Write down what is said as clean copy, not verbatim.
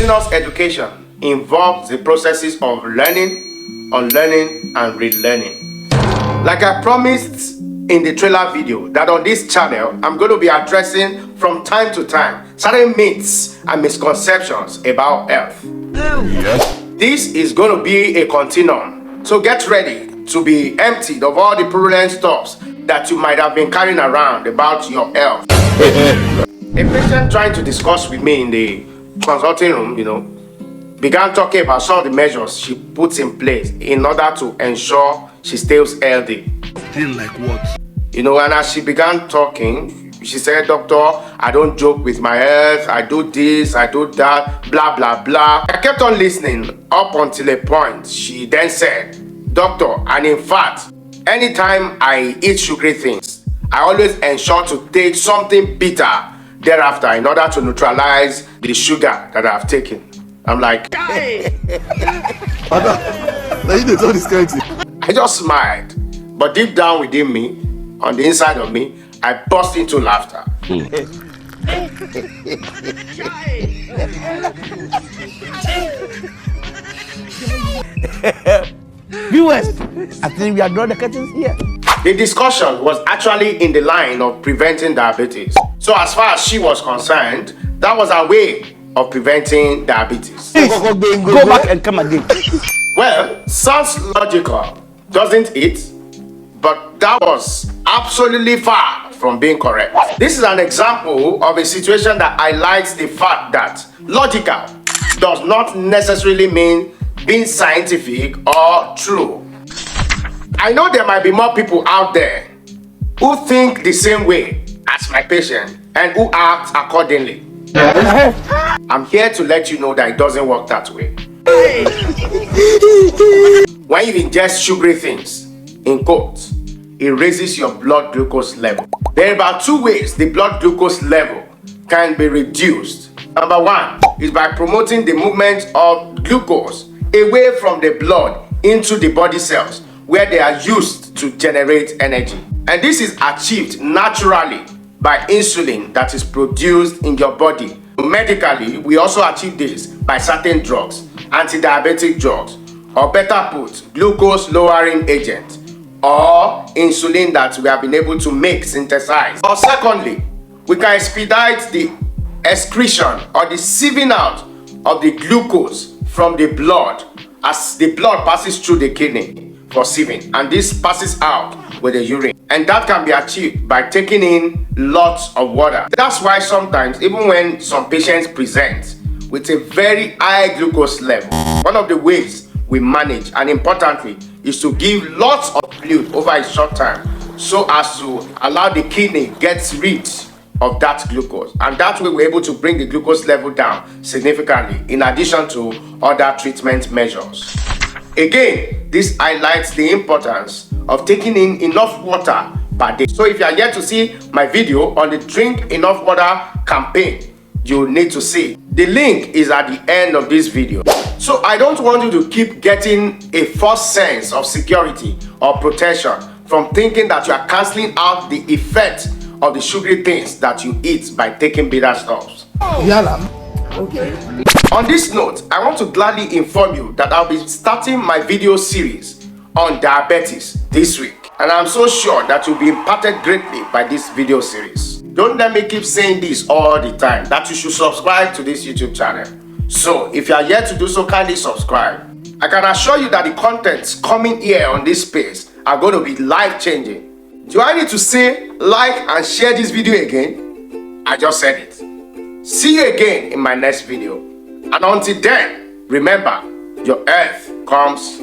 continuous education involves the processes of learning, unlearning, and relearning. Like I promised in the trailer video, that on this channel, I'm going to be addressing from time to time certain myths and misconceptions about health. Yes. This is going to be a continuum, so get ready to be emptied of all the purulent stuffs that you might have been carrying around about your health. A patient trying to discuss with me in the consulting room, began talking about some of the measures she puts in place in order to ensure she stays healthy. Like what? And as she began talking, she said, "Doctor, I don't joke with my health. I do this, I do that, blah, blah, blah." I kept on listening up until a point. She then said, "Doctor, and in fact, anytime I eat sugary things, I always ensure to take something bitter thereafter in order to neutralize the sugar that I've taken." I'm like, I just smiled, but deep down within me, on the inside of me, I burst into laughter. Viewers, I think we are drawing the curtains here. The discussion was actually in the line of preventing diabetes. So as far as she was concerned, that was her way of preventing diabetes. Go back and come again. Well, sounds logical, doesn't it? But that was absolutely far from being correct. This is an example of a situation that highlights the fact that logical does not necessarily mean being scientific or true. I know there might be more people out there who think the same way as my patient and who act accordingly. I'm here to let you know that it doesn't work that way. When you ingest sugary things, in quotes, it raises your blood glucose level. There are about two ways the blood glucose level can be reduced. Number one is by promoting the movement of glucose away from the blood into the body cells where they are used to generate energy. And this is achieved naturally by insulin that is produced in your body. Medically, we also achieve this by certain drugs, anti-diabetic drugs, or better put, glucose lowering agent, or insulin that we have been able to make, synthesize. Or secondly, we can expedite the excretion or the sieving out of the glucose from the blood as the blood passes through the kidney for sieving, and this passes out with the urine. And that can be achieved by taking in lots of water. That's why sometimes, even when some patients present with a very high glucose level, one of the ways we manage, and importantly, is to give lots of fluid over a short time so as to allow the kidney gets rid of that glucose. And that way we're able to bring the glucose level down significantly in addition to other treatment measures. Again, this highlights the importance of taking in enough water per day. So if you are yet to see my video on the Drink Enough Water campaign, you need to see. The link is at the end of this video. So I don't want you to keep getting a false sense of security or protection from thinking that you are cancelling out the effect of the sugary things that you eat by taking bitter stuffs. Okay. On this note, I want to gladly inform you that I'll be starting my video series on diabetes this week. And I'm so sure that you'll be impacted greatly by this video series. Don't let me keep saying this all the time, that you should subscribe to this YouTube channel. So if you are yet to do so, kindly subscribe. I can assure you that the contents coming here on this space are going to be life-changing. Do I need to say like and share this video again? I just said it. See you again in my next video. And until then, remember, your health comes